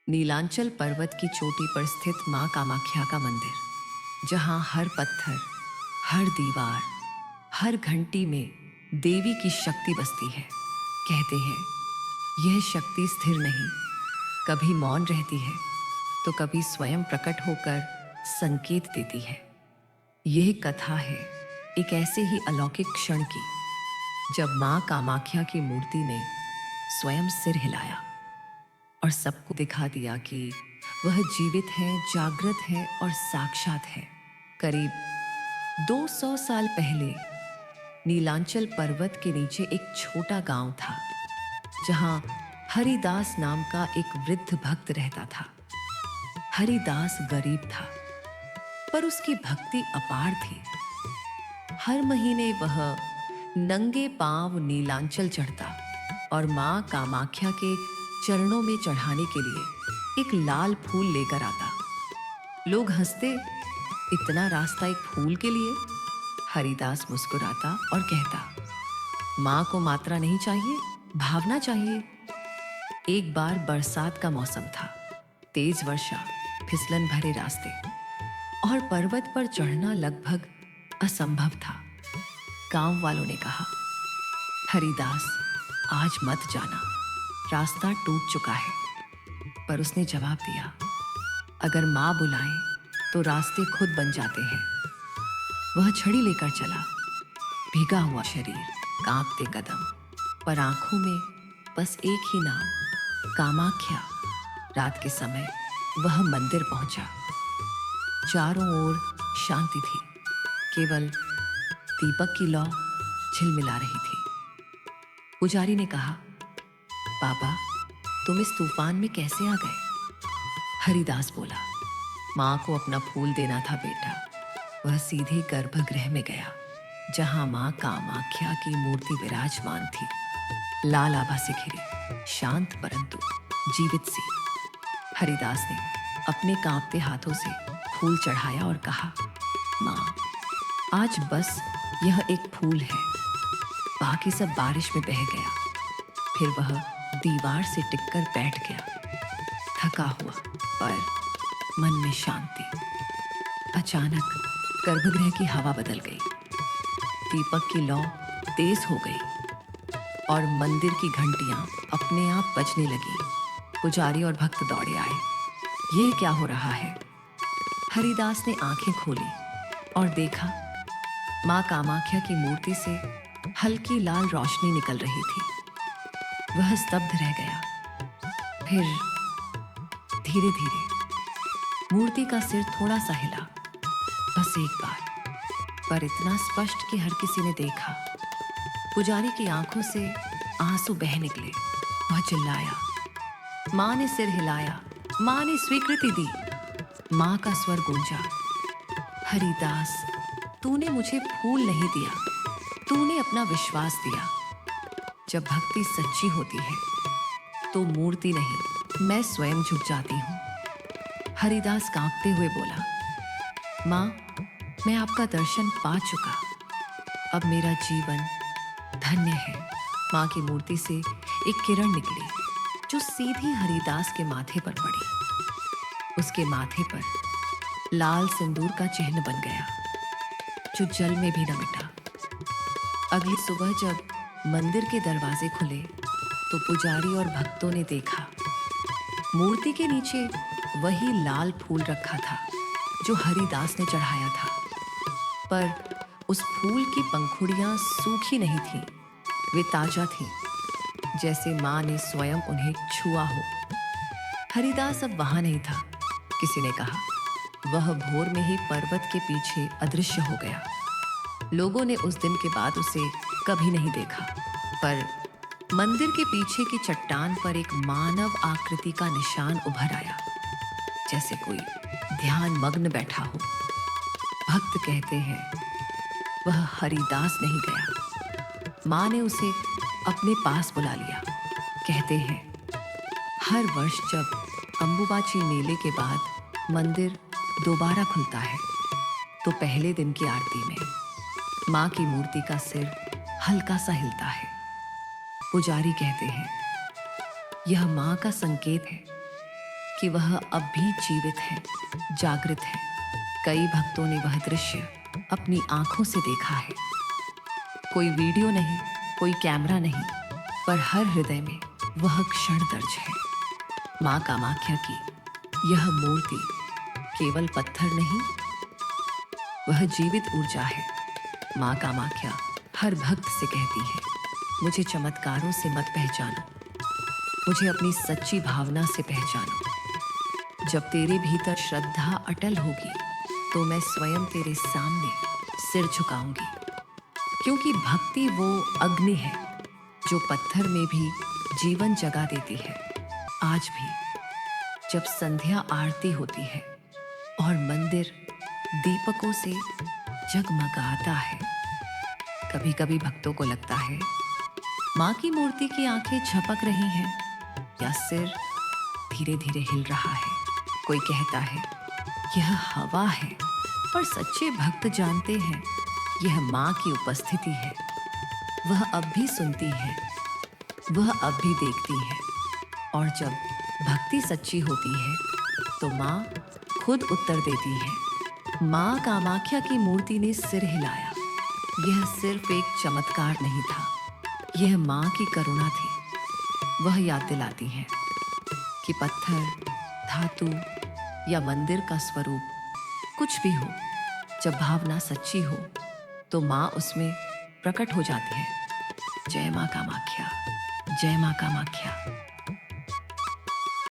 नीलांचल पर्वत की चोटी पर स्थित मां कामाख्या का मंदिर, जहां हर पत्थर, हर दीवार, हर घंटी में देवी की शक्ति बसती है। कहते हैं यह शक्ति स्थिर नहीं, कभी मौन रहती है तो कभी स्वयं प्रकट होकर संकेत देती है। यह कथा है एक ऐसे ही अलौकिक क्षण की, जब मां कामाख्या की मूर्ति ने स्वयं सिर हिलाया और सबको दिखा दिया कि वह जीवित है, जागृत है और साक्षात है। करीब 200 साल पहले नीलांचल पर्वत के नीचे एक छोटा गांव था, जहां हरिदास नाम का एक वृद्ध भक्त रहता था। हरिदास गरीब था, पर उसकी भक्ति अपार थी। हर महीने वह नंगे पांव नीलांचल चढ़ता और मां कामाख्या के चरणों में चढ़ाने के लिए एक लाल फूल लेकर आता। लोग हंसते, इतना रास्ता एक फूल के लिए? हरिदास मुस्कुराता और कहता, मां को मात्रा नहीं चाहिए, भावना चाहिए। एक बार बरसात का मौसम था, तेज वर्षा, फिसलन भरे रास्ते और पर्वत पर चढ़ना लगभग असंभव था। गांव वालों ने कहा, हरिदास आज मत जाना, रास्ता टूट चुका है। पर उसने जवाब दिया, अगर मां बुलाए तो रास्ते खुद बन जाते हैं। वह छड़ी लेकर चला, भीगा हुआ शरीर, कांपते कदम, पर आंखों में बस एक ही नाम, कामाख्या। रात के समय वह मंदिर पहुंचा। चारों ओर शांति थी, केवल दीपक की लौ झिलमिला रही थी। पुजारी ने कहा, बाबा तुम इस तूफान में कैसे आ गए? हरिदास बोला, मां को अपना फूल देना था बेटा। वह सीधे गर्भगृह में गया, जहां मां कामाख्या की मूर्ति विराजमान थी, लाल आभा से घिरी, शांत परंतु जीवित सी। हरिदास ने अपने कांपते हाथों से फूल चढ़ाया और कहा, मां आज बस यह एक फूल है, बाकी सब बारिश में बह गया। फिर वह दीवार से टिककर बैठ गया, थका हुआ पर मन में शांति। अचानक गर्भगृह की हवा बदल गई, दीपक की लौ तेज हो गई और मंदिर की घंटियां अपने आप बजने लगी। पुजारी और भक्त दौड़े आए। यह क्या हो रहा है? हरिदास ने आंखें खोली और देखा, मां कामाख्या की मूर्ति से हल्की लाल रोशनी निकल रही थी। वह स्तब्ध रह गया। फिर धीरे धीरे मूर्ति का सिर थोड़ा सा हिला, बस एक बार, पर इतना स्पष्ट कि हर किसी ने देखा। पुजारी की आंखों से आंसू बह निकले। वह चिल्लाया, मां ने सिर हिलाया, मां ने स्वीकृति दी। मां का स्वर गूंजा, हरिदास तूने मुझे फूल नहीं दिया, तूने अपना विश्वास दिया। जब भक्ति सच्ची होती है तो मूर्ति नहीं, मैं स्वयं झुक जाती हूं। हरिदास कांपते हुए बोला, मां मैं आपका दर्शन पा चुका, अब मेरा जीवन धन्य है। मां की मूर्ति से एक किरण निकली जो सीधी हरिदास के माथे पर पड़ी। उसके माथे पर लाल सिंदूर का चिन्ह बन गया, जो जल में भी न मिटा। अगली सुबह जब मंदिर के दरवाजे खुले तो पुजारी और भक्तों ने देखा, मूर्ति के नीचे वही लाल फूल रखा था जो हरिदास ने चढ़ाया था। पर उस फूल की पंखुड़ियां सूखी नहीं थीं, वे ताजा थीं, जैसे मां ने स्वयं उन्हें छुआ हो। हरिदास अब वहां नहीं था। किसी ने कहा, वह भोर में ही पर्वत के पीछे अदृश्य हो गया। लोगों ने उस दिन के बाद उसे कभी नहीं देखा, पर मंदिर के पीछे की चट्टान पर एक मानव आकृति का निशान उभर आया, जैसे कोई ध्यान मग्न बैठा हो। भक्त कहते हैं वह हरिदास नहीं गया, मां ने उसे अपने पास बुला लिया। कहते हैं हर वर्ष जब अंबुबाची मेले के बाद मंदिर दोबारा खुलता है तो पहले दिन की आरती में मां की मूर्ति का सिर हल्का सा हिलता है। पुजारी कहते हैं यह मां का संकेत है कि वह अब भी जीवित है, जागृत है। कई भक्तों ने वह दृश्य अपनी आंखों से देखा है। कोई वीडियो नहीं, कोई कैमरा नहीं, पर हर हृदय में वह क्षण दर्ज है। मां कामाख्या की यह मूर्ति केवल पत्थर नहीं, वह जीवित ऊर्जा है। मां कामाख्या हर भक्त से कहती है, मुझे चमत्कारों से मत पहचानो, मुझे अपनी सच्ची भावना से पहचानो। जब तेरे भीतर श्रद्धा अटल होगी तो मैं स्वयं तेरे सामने सिर झुकाऊंगी। क्योंकि भक्ति वो अग्नि है जो पत्थर में भी जीवन जगा देती है। आज भी जब संध्या आरती होती है और मंदिर दीपकों से जगमगाता है, कभी कभी भक्तों को लगता है मां की मूर्ति की आंखें झपक रही हैं या सिर धीरे धीरे हिल रहा है। कोई कहता है यह हवा है, पर सच्चे भक्त जानते हैं यह मां की उपस्थिति है। वह अब भी सुनती है, वह अब भी देखती है। और जब भक्ति सच्ची होती है तो मां खुद उत्तर देती है। मां कामाख्या की मूर्ति ने सिर हिलाया। यह सिर्फ एक चमत्कार नहीं था, यह मां की करुणा थी। वह याद दिलाती है कि पत्थर, धातु या मंदिर का स्वरूप कुछ भी हो, जब भावना सच्ची हो तो मां उसमें प्रकट हो जाती है। जय मां कामाख्या, जय मां कामाख्या।